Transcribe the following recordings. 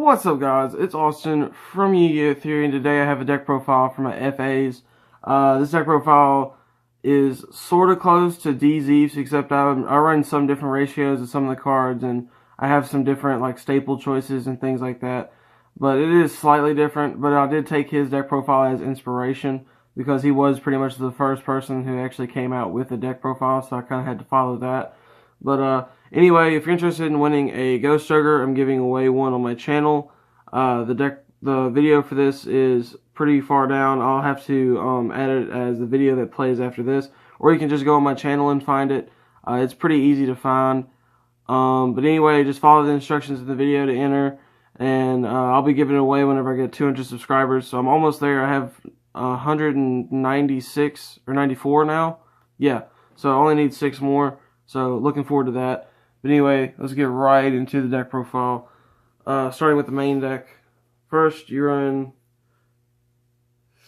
What's up, guys? It's Austin from Yu-Gi-Oh! Theory, and today I have a deck profile for my FAs. This deck profile is sort of close to DZ's, except I run some different ratios of some of the cards, and I have some different like staple choices and things like that. But it is slightly different, but I did take his deck profile as inspiration, because he was pretty much the first person who actually came out with a deck profile, so I kind of had to follow that. But anyway, if you're interested in winning a Ghost Ogre, I'm giving away one on my channel. The video for this is pretty far down. I'll have to add it as the video that plays after this, or you can just go on my channel and find it. It's pretty easy to find. But anyway, just follow the instructions in the video to enter, and I'll be giving it away whenever I get 200 subscribers. So I'm almost there. I have 196 or 94 now. Yeah, so I only need 6 more. So looking forward to that. But anyway, let's get right into the deck profile. Starting with the main deck. First, you run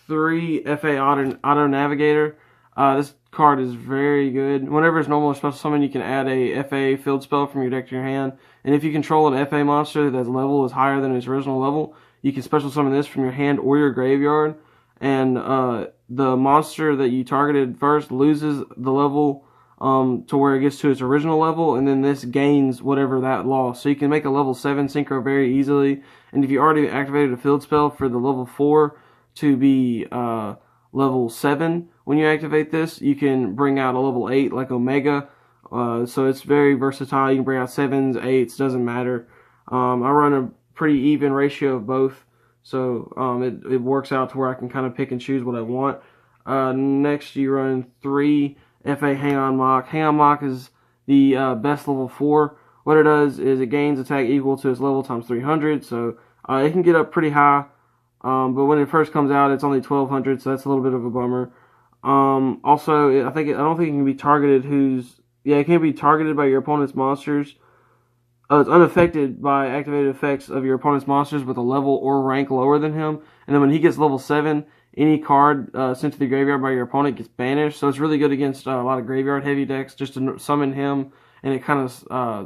3 FA Auto Navigator. This card is very good. Whenever it's normal or special summon, you can add a FA field spell from your deck to your hand. And if you control an FA monster that's level is higher than its original level, you can special summon this from your hand or your graveyard. And the monster that you targeted first loses the level to where it gets to its original level, and then this gains whatever that lost. So you can make a level 7 synchro very easily, and if you already activated a field spell for the level 4 to be level 7 when you activate this, you can bring out a level 8 like Omega. So it's very versatile. You can bring out 7s, 8s, doesn't matter. I run a pretty even ratio of both, so it works out to where I can kind of pick and choose what I want. Next, you run 3 FA Hang On Mock. Hang On Mock is the best level 4. What it does is it gains attack equal to its level times 300, so it can get up pretty high. But when it first comes out, it's only 1200, so that's a little bit of a bummer. Also, I don't think it can be targeted. It can't be targeted by your opponent's monsters. It's unaffected by activated effects of your opponent's monsters with a level or rank lower than him. And then when he gets level 7, any card sent to the graveyard by your opponent gets banished. So it's really good against a lot of graveyard heavy decks, just to summon him, and it kind of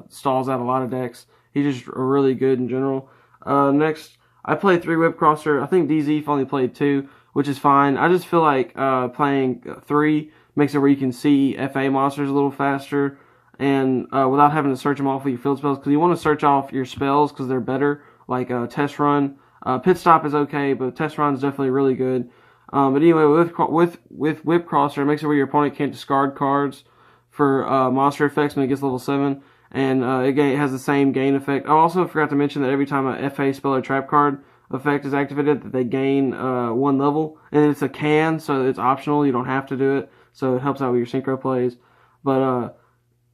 stalls out a lot of decks. He's just really good in general. Next, I played 3 Whip Crosser. I think DZ only played 2, which is fine. I just feel like playing 3 makes it where you can see FA monsters a little faster, and without having to search them off with your field spells, because you want to search off your spells because they're better, like Test Run. Pit Stop is okay, but Test Run is definitely really good. But anyway, with Whip Crosser, it makes it where your opponent can't discard cards for monster effects when it gets level 7, and it has the same gain effect. I also forgot to mention that every time a FA spell or trap card effect is activated, that they gain 1 level, and it's a can, so it's optional. You don't have to do it, so it helps out with your synchro plays. But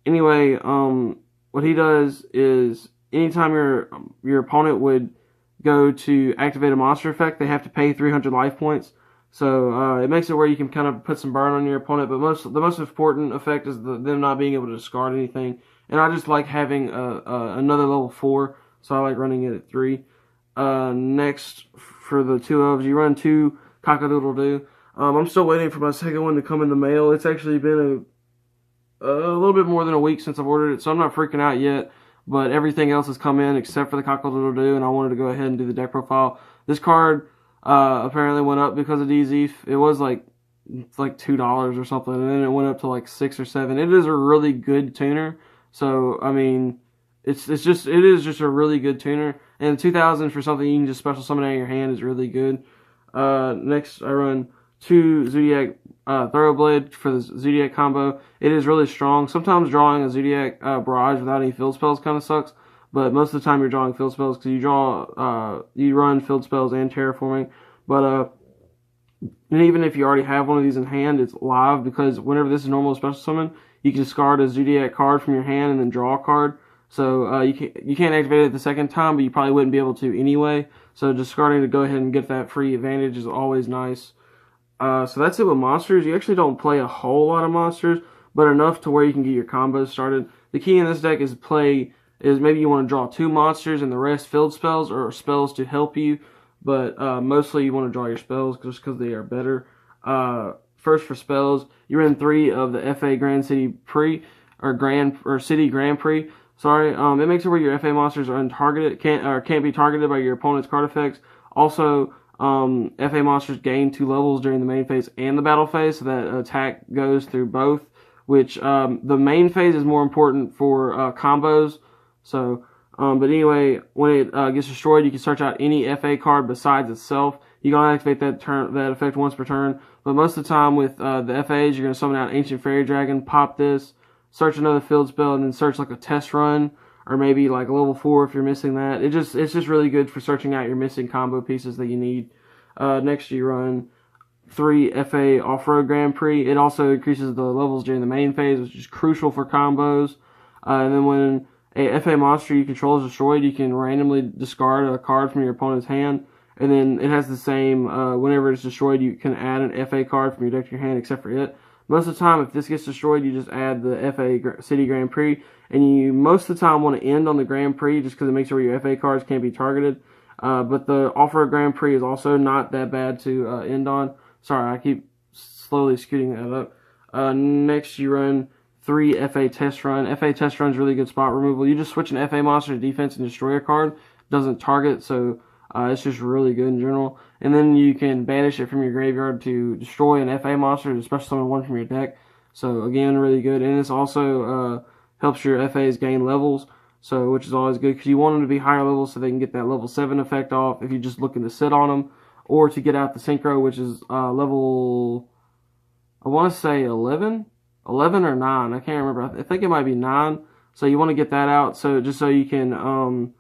anyway, what he does is anytime your opponent would go to activate a monster effect, they have to pay 300 life points. So it makes it where you can kind of put some burn on your opponent, but the most important effect is them not being able to discard anything. And I just like having another level 4, so I like running it at 3. Next, for the 2 ofs, you run 2 Cock-a-doodle-doo. I'm still waiting for my second one to come in the mail. It's actually been a little bit more than a week since I've ordered it, so I'm not freaking out yet. But everything else has come in except for the Cock-a-doodle-doo, and I wanted to go ahead and do the deck profile. This card apparently went up because of DZ. It was like $2 or something, and then it went up to like 6 or 7. It is a really good tuner. So I mean, it is just a really good tuner. And 2,000 for something you can just special summon out of your hand is really good. Next, I run 2 Zodiac Thoroughblade for the Zodiac combo. It is really strong. Sometimes drawing a Zodiac Barrage without any field spells kind of sucks, but most of the time you're drawing field spells because you run field spells and terraforming. But and even if you already have one of these in hand, it's live, because whenever this is normal special summon, you can discard a Zodiac card from your hand and then draw a card. So you can't activate it the second time, but you probably wouldn't be able to anyway. So discarding to go ahead and get that free advantage is always nice. So that's it with monsters. You actually don't play a whole lot of monsters, but enough to where you can get your combos started. The key in this deck is maybe you want to draw 2 monsters and the rest field spells or spells to help you, but mostly you want to draw your spells just because they are better. First, for spells, you run 3 of the FA Grand City Prix or City Grand Prix. Sorry, it makes it where your FA monsters are untargeted, can't be targeted by your opponent's card effects. Also, FA monsters gain 2 levels during the main phase and the battle phase, so that attack goes through both. Which the main phase is more important for combos. So, but anyway, when it gets destroyed, you can search out any FA card besides itself. You can only activate that effect once per turn. But most of the time with the FAs, you're going to summon out Ancient Fairy Dragon, pop this, search another field spell, and then search like a test run, or maybe like a level 4 if you're missing that. It's just really good for searching out your missing combo pieces that you need. Next, you run 3 FA Off-Road Grand Prix. It also increases the levels during the main phase, which is crucial for combos. And then when a FA monster you control is destroyed, you can randomly discard a card from your opponent's hand. And then it has the same, whenever it's destroyed, you can add an FA card from your deck to your hand, except for it. Most of the time, if this gets destroyed, you just add the FA City Grand Prix. And you most of the time want to end on the Grand Prix just because it makes it where your FA cards can't be targeted. But the Off-Road Grand Prix is also not that bad to end on. Sorry, I keep slowly scooting that up. Next, you run 3 FA Test Run. FA Test Run is really good spot removal. You just switch an FA monster to defense and destroy a card. It doesn't target, so it's just really good in general. And then you can banish it from your graveyard to destroy an FA monster, especially summon one from your deck. So again, really good. And this also helps your FAs gain levels, so which is always good because you want them to be higher levels so they can get that level 7 effect off if you're just looking to sit on them. Or to get out the Synchro, which is level, I want to say 11 or 9. I can't remember. I think it might be 9. So you want to get that out, so just so you can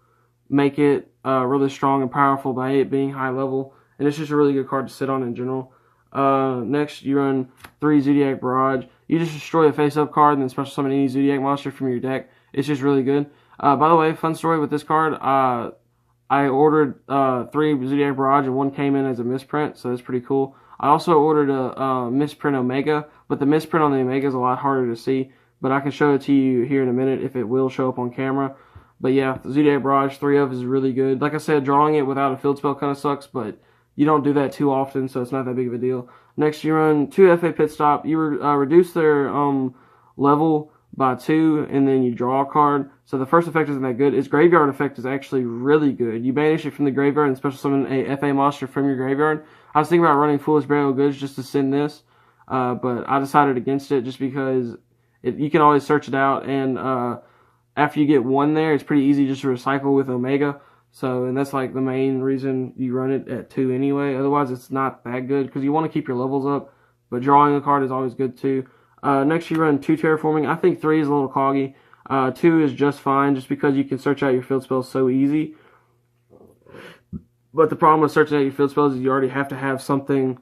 make it really strong and powerful by it being high level. And it's just a really good card to sit on in general. Next, you run 3 Zodiac Barrage. You just destroy a face-up card and then special summon any Zodiac monster from your deck. It's just really good. By the way, fun story with this card. I ordered 3 Zodiac Barrage and 1 came in as a misprint, so that's pretty cool. I also ordered a misprint Omega, but the misprint on the Omega is a lot harder to see. But I can show it to you here in a minute if it will show up on camera. But yeah, the Zodiac Barrage 3 of is really good. Like I said, drawing it without a field spell kind of sucks, but you don't do that too often, so it's not that big of a deal. Next, you run 2 FA Pit Stop. You reduce their level by 2, and then you draw a card. So the first effect isn't that good. Its graveyard effect is actually really good. You banish it from the graveyard and special summon a FA monster from your graveyard. I was thinking about running Foolish Burial Goods just to send this, but I decided against it just because you can always search it out, and after you get 1 there, it's pretty easy just to recycle with Omega. So, and that's like the main reason you run it at 2 anyway. Otherwise, it's not that good because you want to keep your levels up, but drawing a card is always good too. Next, you run 2 Terraforming. I think 3 is a little cloggy. 2 is just fine just because you can search out your field spells so easy. But the problem with searching out your field spells is you already have to have something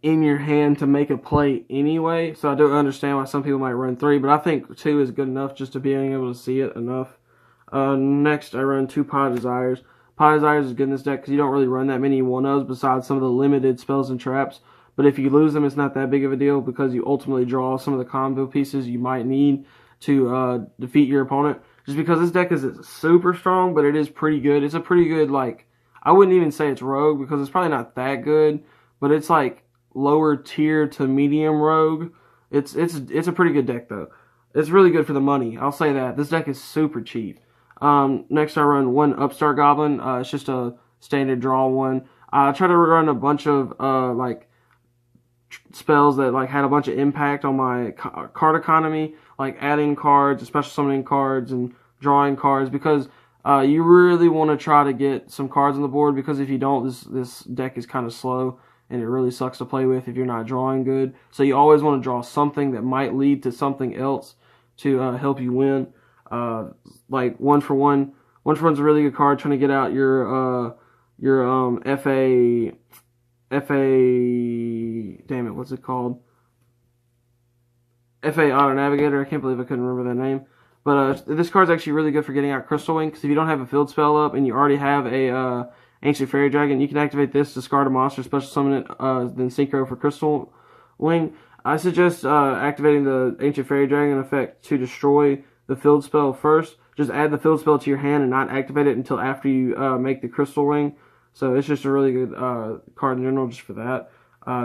in your hand to make a play anyway. So I do understand why some people might run 3, but I think 2 is good enough just to being able to see it enough. Next, I run 2 Pot Desires. Pot Desires is good in this deck because you don't really run that many 1-0s besides some of the limited spells and traps. But if you lose them, it's not that big of a deal because you ultimately draw some of the combo pieces you might need to defeat your opponent. Just because this deck is super strong, but it is pretty good. It's a pretty good, like, I wouldn't even say it's rogue because it's probably not that good, but it's like lower tier to medium rogue. It's a pretty good deck though. It's really good for the money. I'll say that. This deck is super cheap. Next I run 1 Upstart Goblin. It's just a standard draw one. I try to run a bunch of like spells that like had a bunch of impact on my card economy, like adding cards, special summoning cards, and drawing cards, because you really want to try to get some cards on the board, because if you don't, this deck is kind of slow and it really sucks to play with if you're not drawing good. So you always want to draw something that might lead to something else to help you win. Like one for one. One for one's a really good card trying to get out your FA, damn it, what's it called? FA Auto Navigator. I can't believe I couldn't remember that name. But this card's actually really good for getting out Crystal Wing, because if you don't have a field spell up and you already have a Ancient Fairy Dragon, you can activate this, discard a monster, special summon it, then synchro for Crystal Wing. I suggest activating the Ancient Fairy Dragon effect to destroy the field spell first. Just add the field spell to your hand and not activate it until after you make the Crystal Ring. So it's just a really good card in general just for that.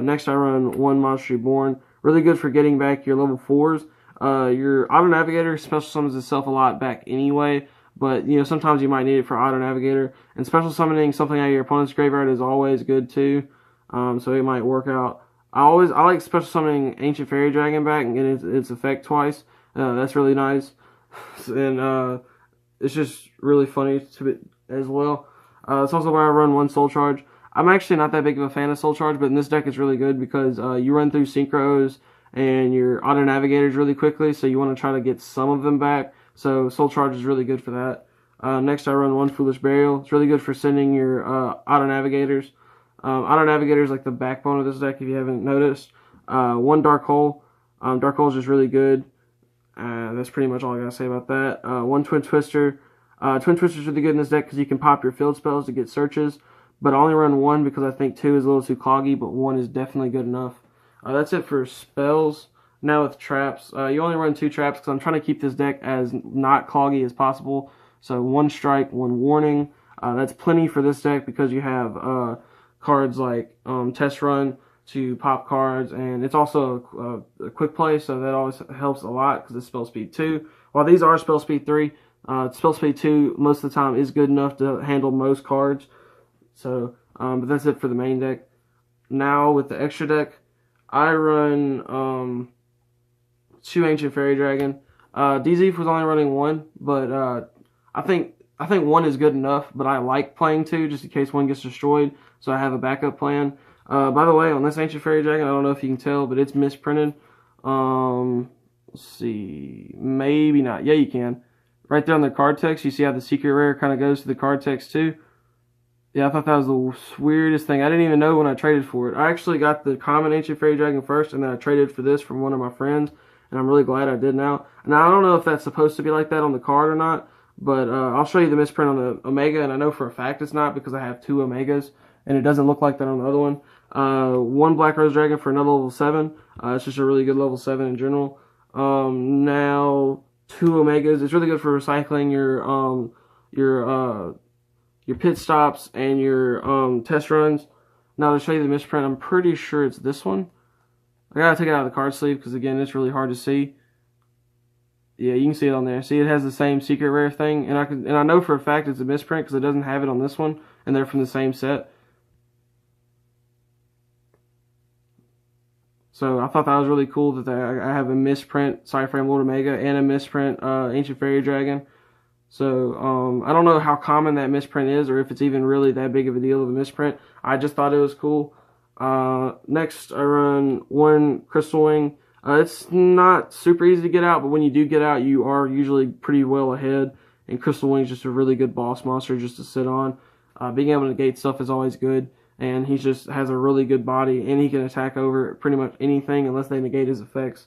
Next I run 1 Monster Reborn. Really good for getting back your level 4s. Your Auto Navigator special summons itself a lot back anyway, but sometimes you might need it for Auto Navigator. And special summoning something out of your opponent's graveyard is always good too, so it might work out. I like special summoning Ancient Fairy Dragon back and getting its effect twice. That's really nice, and it's just really funny as well. It's also why I run one Soul Charge. I'm actually not that big of a fan of Soul Charge, but in this deck it's really good because you run through Synchros and your Auto Navigators really quickly, so you want to try to get some of them back. So Soul Charge is really good for that. Next I run one Foolish Burial. It's really good for sending your Auto Navigators. Auto Navigator is like the backbone of this deck if you haven't noticed. One Dark Hole. Dark Hole is just really good. That's pretty much all I gotta say about that. One Twin Twister. Twin Twister is really good in this deck because you can pop your field spells to get searches, but I only run one because I think 2 is a little too cloggy, but 1 is definitely good enough. That's it for spells. Now with traps, you only run 2 traps because I'm trying to keep this deck as not cloggy as possible. So 1 strike, 1 warning. That's plenty for this deck because you have cards like Test Run to pop cards, and it's also a quick play, so that always helps a lot because it's spell speed 2. While these are spell speed 3, spell speed 2 most of the time is good enough to handle most cards. So, but that's it for the main deck. Now with the extra deck, I run 2 Ancient Fairy Dragon. DZ was only running 1, but I think 1 is good enough. But I like playing 2 just in case 1 gets destroyed, so I have a backup plan. By the way, on this Ancient Fairy Dragon, I don't know if you can tell, but it's misprinted. Let's see, maybe not. Yeah, you can. Right there on the card text, you see how the secret rare kind of goes to the card text too. Yeah, I thought that was the weirdest thing. I didn't even know when I traded for it. I actually got the common Ancient Fairy Dragon first, and then I traded for this from one of my friends, and I'm really glad I did now. Now, I don't know if that's supposed to be like that on the card or not, but I'll show you the misprint on the Omega, and I know for a fact it's not because I have 2 Omegas, and it doesn't look like that on the other one. 1 Black Rose Dragon for another level 7. It's just a really good level 7 in general. Now 2 Omegas. It's really good for recycling your pit stops and your test runs. Now to show you the misprint, I'm pretty sure it's this one. I gotta take it out of the card sleeve because again, it's really hard to see. Yeah, you can see it on there. See, it has the same secret rare thing, and I know for a fact it's a misprint because it doesn't have it on this one, and they're from the same set. So I thought that was really cool that I have a misprint Cyframe Lord Omega and a misprint Ancient Fairy Dragon. So I don't know how common that misprint is or if it's even really that big of a deal of a misprint. I just thought it was cool. Next, I run 1 Crystal Wing. It's not super easy to get out, but when you do get out, you are usually pretty well ahead. And Crystal Wing is just a really good boss monster just to sit on. Being able to negate stuff is always good. And he just has a really good body, and he can attack over pretty much anything unless they negate his effects.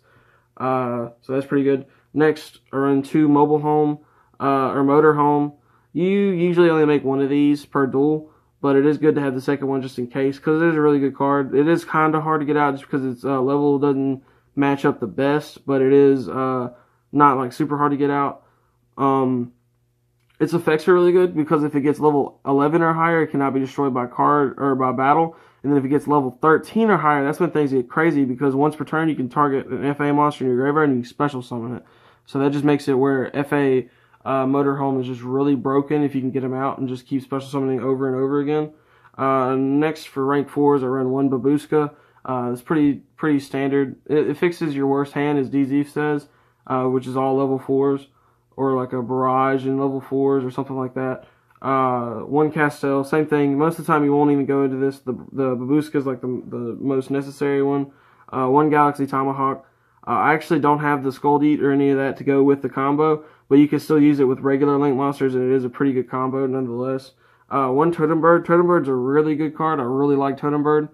So that's pretty good. Next, I run 2 Mobile Home or Motor Home. You usually only make 1 of these per duel, but it is good to have the second one just in case because it is a really good card. It is kind of hard to get out just because its level doesn't match up the best, but it is not like super hard to get out. Its effects are really good because if it gets level 11 or higher, it cannot be destroyed by card or by battle. And then if it gets level 13 or higher, that's when things get crazy because once per turn, you can target an FA monster in your graveyard and you can special summon it. So that just makes it where FA Motorhome is just really broken if you can get them out and just keep special summoning over and over again. Next, for rank 4s, I run 1 Babushka. It's pretty standard. It fixes your worst hand, as DZ says, which is all level 4s. Or like a Barrage in level 4s or something like that. 1 Castel, same thing. Most of the time you won't even go into this. The Babushka is like the most necessary one. 1 Galaxy Tomahawk. I actually don't have the Skull Eat or any of that to go with the combo, but you can still use it with regular Link monsters, and it is a pretty good combo nonetheless. 1 Totem Bird. Totem Bird's a really good card. I really like Totem Bird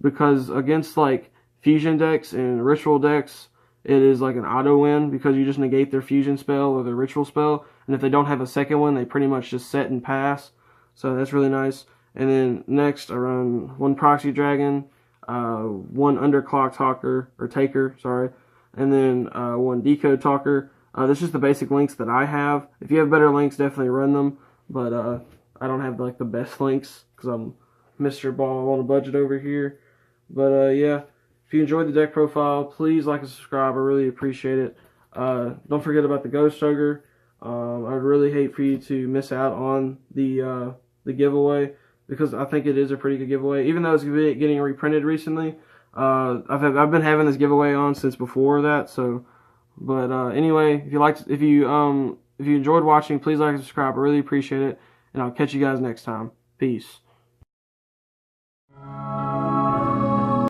because against like fusion decks and ritual decks, it is like an auto win because you just negate their fusion spell or their ritual spell. And if they don't have a second one, they pretty much just set and pass. So that's really nice. And then next, I run 1 Proxy Dragon, 1 Underclock Talker, or Taker, sorry. And then 1 Decode Talker. That's just the basic links that I have. If you have better links, definitely run them. But I don't have like the best links because I'm Mr. Ball on a budget over here. But yeah. If you enjoyed the deck profile, please like and subscribe. I really appreciate it. Don't forget about the Ghost Hugger. I'd really hate for you to miss out on the giveaway, because I think it is a pretty good giveaway. Even though it's getting reprinted recently, I've been having this giveaway on since before that. So, but anyway, if you enjoyed watching, please like and subscribe. I really appreciate it, and I'll catch you guys next time. Peace.